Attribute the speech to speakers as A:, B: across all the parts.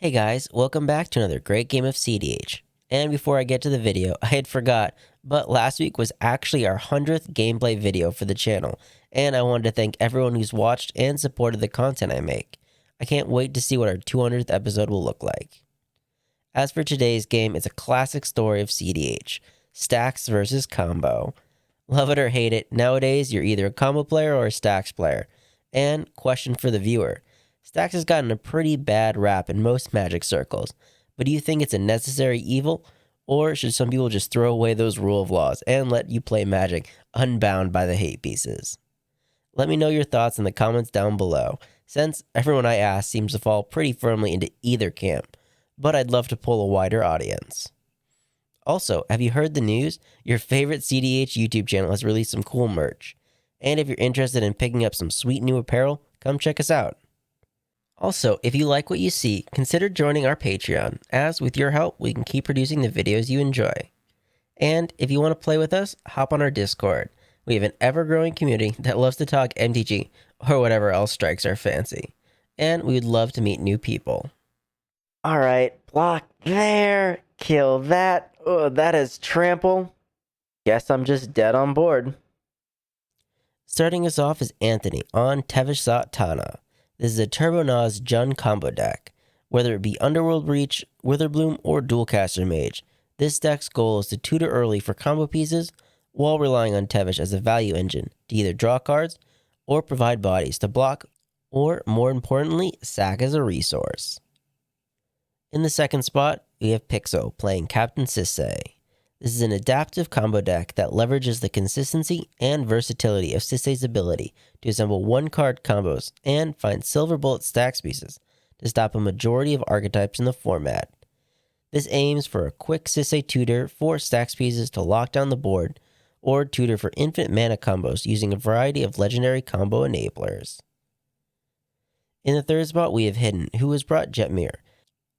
A: Hey guys, welcome back to another great game of CDH. And before I get to the video, I had forgot, but last week was actually our 100th gameplay video for the channel, and I wanted to thank everyone who's watched and supported the content I make. I can't wait to see what our 200th episode will look like. As for today's game, it's a classic story of CDH, Stax versus Combo. Love it or hate it, nowadays you're either a combo player or a Stax player. And question for the viewer. Stax has gotten a pretty bad rap in most Magic circles, but do you think it's a necessary evil, or should some people just throw away those rule of laws and let you play Magic unbound by the hate pieces? Let me know your thoughts in the comments down below, since everyone I ask seems to fall pretty firmly into either camp, but I'd love to pull a wider audience. Also, have you heard the news? Your favorite CDH YouTube channel has released some cool merch, and if you're interested in picking up some sweet new apparel, come check us out. Also, if you like what you see, consider joining our Patreon, as with your help, we can keep producing the videos you enjoy. And if you want to play with us, hop on our Discord. We have an ever-growing community that loves to talk MTG or whatever else strikes our fancy. And we would love to meet new people. Alright, block there, kill that. Oh, that is trample. Guess I'm just dead on board. Starting us off is Anthony on Tevesh Tana. This is a Turbo Nas Jun combo deck. Whether it be Underworld Reach, Witherbloom, or Dualcaster Mage, this deck's goal is to tutor early for combo pieces while relying on Tevesh as a value engine to either draw cards or provide bodies to block, or more importantly, sack as a resource. In the second spot, we have Pixel playing Captain Sisay. This is an adaptive combo deck that leverages the consistency and versatility of Sisay's ability to assemble one-card combos and find silver bullet Stax pieces to stop a majority of archetypes in the format. This aims for a quick Sisay tutor for Stax pieces to lock down the board, or tutor for infinite mana combos using a variety of legendary combo enablers. In the third spot, we have Hidden, who has brought Jetmir.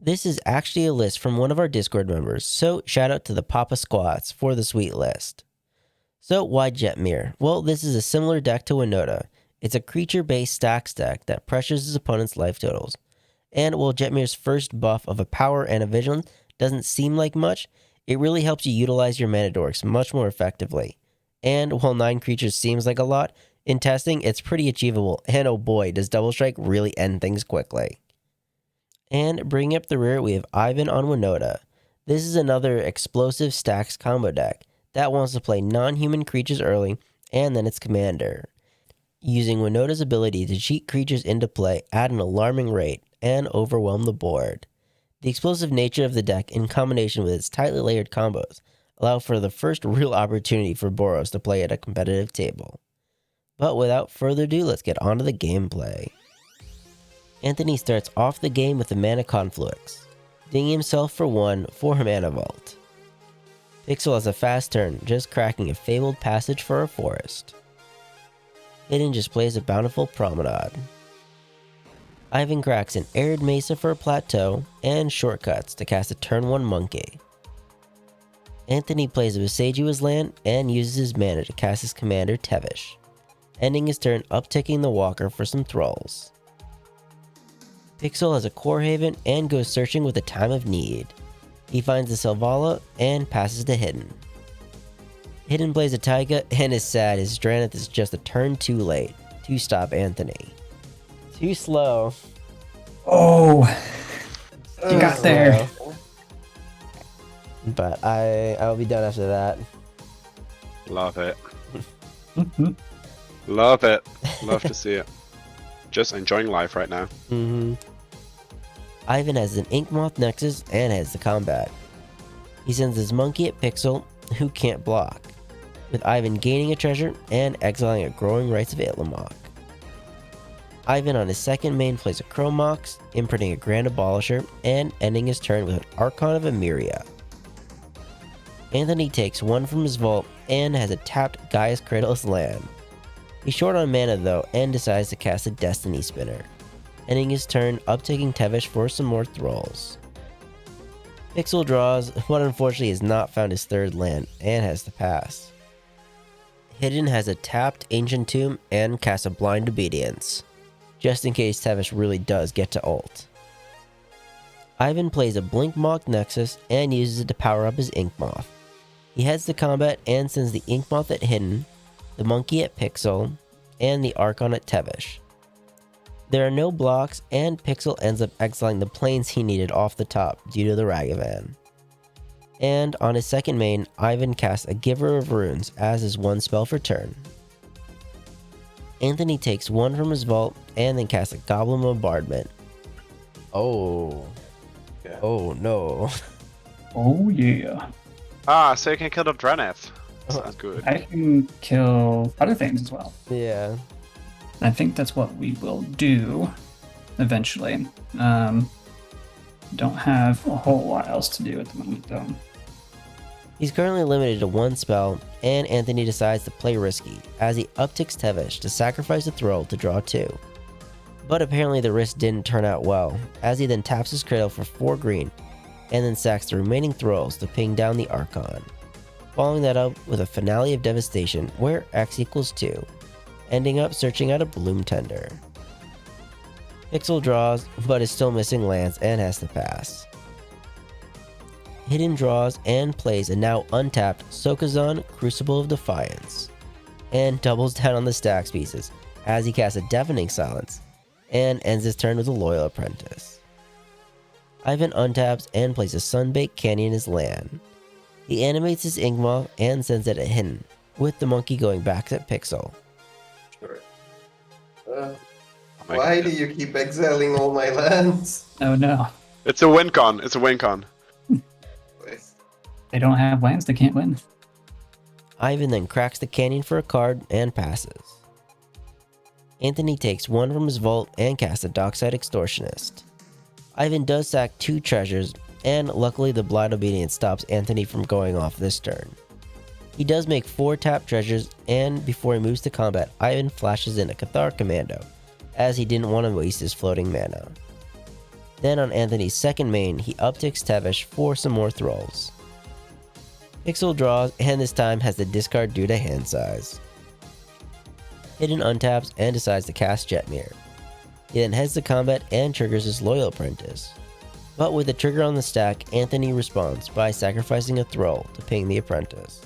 A: This is actually a list from one of our Discord members, so shout out to the Papa Squats for the sweet list. So why Jetmir? Well, this is a similar deck to Winota. It's a creature-based Stax deck that pressures his opponent's life totals. And while Jetmir's first buff of a power and a vigilance doesn't seem like much, it really helps you utilize your mana dorks much more effectively. And while 9 creatures seems like a lot, in testing it's pretty achievable, and oh boy does Double Strike really end things quickly. And bringing up the rear, we have Ivan on Winota. This is another explosive Stax combo deck that wants to play non-human creatures early and then its commander, using Winota's ability to cheat creatures into play at an alarming rate and overwhelm the board. The explosive nature of the deck in combination with its tightly layered combos allow for the first real opportunity for Boros to play at a competitive table. But without further ado, let's get on to the gameplay. Anthony starts off the game with a mana conflux, dinging himself for 1 for her mana vault. Pixel has a fast turn, just cracking a fabled passage for a forest. Hidden just plays a bountiful promenade. Ivan cracks an arid mesa for a plateau, and shortcuts to cast a turn 1 monkey. Anthony plays a Visagia's land and uses his mana to cast his commander Tevesh, ending his turn upticking the walker for some thralls. Pixel has a Core Haven and goes searching with a time of need. He finds the Selvala and passes to Hidden. Hidden plays a Taiga and is sad his Drannith is just a turn too late to stop Anthony. Too slow.
B: Oh, you got there.
A: But I'll be done after that.
C: Love it. Love it. Love to see it. Just enjoying life right now.
A: Ivan has an Inkmoth Nexus and has the combat. He sends his monkey at Pixel, who can't block, with Ivan gaining a treasure and exiling a Growing Rites of Itlamok. Ivan on his second main plays a Chromox, imprinting a Grand Abolisher, and ending his turn with an Archon of Emeria. Anthony takes 1 from his vault and has a tapped Gaia's Cradle's land. He's short on mana though and decides to cast a Destiny Spinner, ending his turn uptaking Tevesh for some more thralls. Pixel draws, but unfortunately has not found his third land and has to pass. Hidden has a tapped Ancient Tomb and casts a Blind Obedience, just in case Tevesh really does get to ult. Ivan plays a Blink Moth Nexus and uses it to power up his Ink Moth. He heads to combat and sends the Ink Moth at Hidden, the Monkey at Pixel, and the Archon at Tevesh. There are no blocks, and Pixel ends up exiling the planes he needed off the top due to the Ragavan. And on his second main, Ivan casts a Giver of Runes as his one spell for turn. Anthony takes one from his vault and then casts a Goblin Bombardment. Oh.
C: Yeah.
A: Oh no.
B: Oh yeah.
C: Ah, so you can kill the Draneth. Sounds good.
B: I can kill other things as well.
A: Yeah.
B: I think that's what we will do eventually. Don't have a whole lot else to do at the moment though.
A: He's currently limited to one spell, and Anthony decides to play risky, as he upticks Tevesh to sacrifice a Thrall to draw 2. But apparently the risk didn't turn out well, as he then taps his Cradle for 4 green, and then sacks the remaining Thralls to ping down the Archon. Following that up with a Finale of Devastation where X equals 2, ending up searching out a Bloom Tender. Pixel draws, but is still missing lands and has to pass. Hidden draws and plays a now untapped Sokazon Crucible of Defiance, and doubles down on the Stax pieces as he casts a Deafening Silence, and ends his turn with a Loyal Apprentice. Ivan untaps and plays a Sunbaked Canyon in his land. He animates his Inkmoth and sends it at Hidden, with the monkey going back at Pixel.
D: Sure. Why do you keep exiling all my lands?
B: Oh no.
C: It's a win con. It's a win con.
B: They don't have lands, they can't win.
A: Ivan then cracks the canyon for a card and passes. Anthony takes one from his vault and casts a Dockside Extortionist. Ivan does sack 2 treasures, and luckily the Blind Obedience stops Anthony from going off this turn. He does make 4 tap treasures, and before he moves to combat, Ivan flashes in a Cathar Commando, as he didn't want to waste his floating mana. Then on Anthony's second main, he upticks Tevesh for some more Thralls. Pixel draws, and this time has to discard due to hand size. Hidden untaps and decides to cast Jetmir. He then heads to combat and triggers his Loyal Apprentice. But with the trigger on the stack, Anthony responds by sacrificing a Thrall to ping the Apprentice.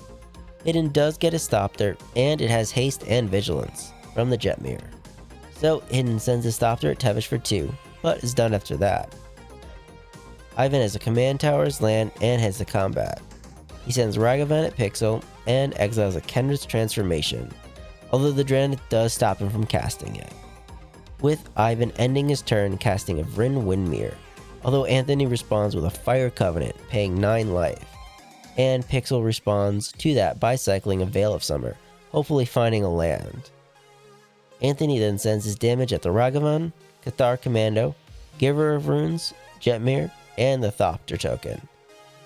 A: Hidden does get a stop there, and it has haste and vigilance from the Jetmir. So Hidden sends a stop there at Tevesh for 2, but is done after that. Ivan has a command tower's land and heads to combat. He sends Ragavan at Pixel and exiles a Kenra's Transformation, although the Draneth does stop him from casting it. With Ivan ending his turn casting a Vryn Windmere, although Anthony responds with a Fire Covenant paying 9 life, and Pixel responds to that by cycling a Veil of Summer, hopefully finding a land. Anthony then sends his damage at the Ragavan, Cathar Commando, Giver of Runes, Jetmir, and the Thopter token,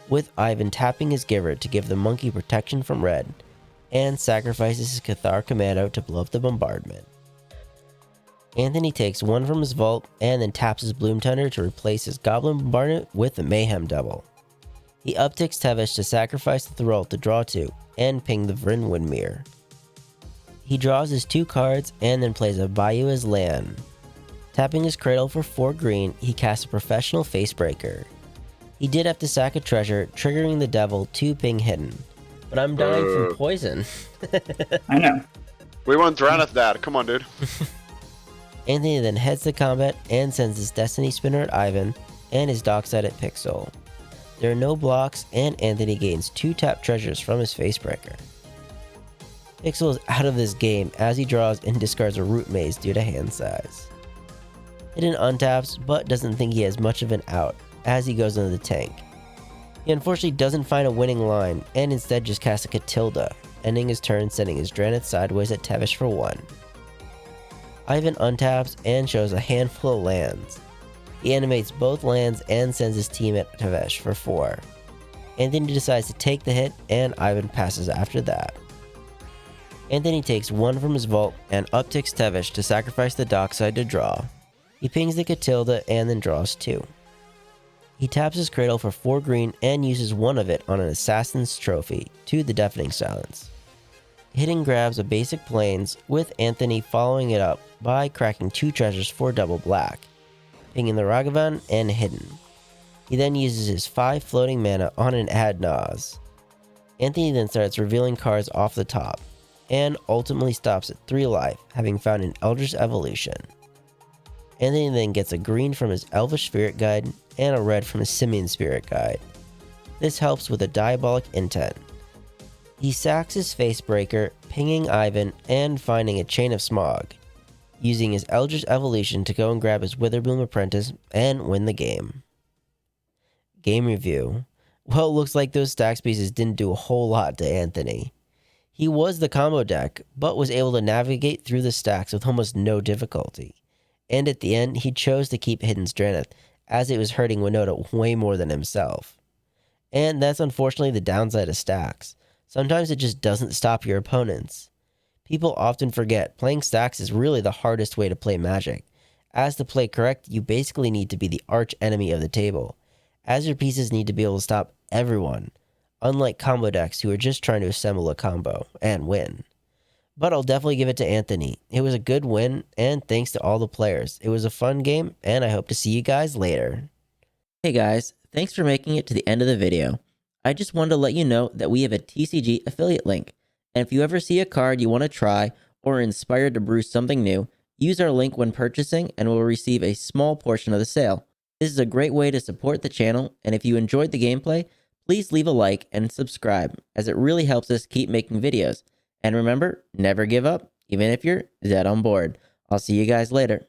A: with Ivan tapping his Giver to give the monkey protection from red, and sacrifices his Cathar Commando to blow up the bombardment. Anthony takes one from his vault and then taps his Bloom Tender to replace his Goblin Bombardment with the Mayhem Double. He upticks Tevesh to sacrifice the Thrall to draw 2 and ping the Vryn Windmere. He draws his 2 cards and then plays a Bayou as land. Tapping his Cradle for 4 green, he casts a Professional Facebreaker. He did have to sack a treasure, triggering the Devil to ping Hidden. But I'm dying from poison.
B: I know.
C: We want Draneth that. Come on, dude.
A: Anthony then heads to combat and sends his Destiny Spinner at Ivan and his Dockside at Pixel. There are no blocks, and Anthony gains 2 tap treasures from his Facebreaker. Pixel is out of this game as he draws and discards a Root Maze due to hand size. Hidden untaps, but doesn't think he has much of an out as he goes into the tank. He unfortunately doesn't find a winning line and instead just casts a Catilda, ending his turn sending his Draneth sideways at Tevesh for 1. Ivan untaps and shows a handful of lands. He animates both lands and sends his team at Tevesh for 4. Anthony decides to take the hit and Ivan passes after that. Anthony takes 1 from his vault and upticks Tevesh to sacrifice the Dockside to draw. He pings the Catilda and then draws 2. He taps his Cradle for 4 green and uses 1 of it on an Assassin's Trophy to the Deafening Silence. Hidden grabs a basic Plains, with Anthony following it up by cracking 2 treasures for double black, pinging the Ragavan and Hidden. He then uses his 5 floating mana on an Adnaz. Anthony then starts revealing cards off the top, and ultimately stops at 3 life, having found an Eldritch Evolution. Anthony then gets a green from his Elvish Spirit Guide, and a red from his Simian Spirit Guide. This helps with a Diabolic Intent. He sacks his Facebreaker, pinging Ivan and finding a Chain of Smog, using his Eldritch Evolution to go and grab his Witherbloom Apprentice and win the game. Game review. Well, it looks like those Stax pieces didn't do a whole lot to Anthony. He was the combo deck, but was able to navigate through the stacks with almost no difficulty. And at the end, he chose to keep Hidden Strandeth, as it was hurting Winota way more than himself. And that's unfortunately the downside of Stax. Sometimes it just doesn't stop your opponents. People often forget playing Stax is really the hardest way to play Magic. As to play correct, you basically need to be the arch enemy of the table, as your pieces need to be able to stop everyone, unlike combo decks who are just trying to assemble a combo and win. But I'll definitely give it to Anthony. It was a good win, and thanks to all the players. It was a fun game, and I hope to see you guys later. Hey guys, thanks for making it to the end of the video. I just wanted to let you know that we have a TCG affiliate link, and if you ever see a card you want to try or are inspired to brew something new, use our link when purchasing and we'll receive a small portion of the sale. This is a great way to support the channel, and if you enjoyed the gameplay, please leave a like and subscribe, as it really helps us keep making videos. And remember, never give up, even if you're dead on board. I'll see you guys later.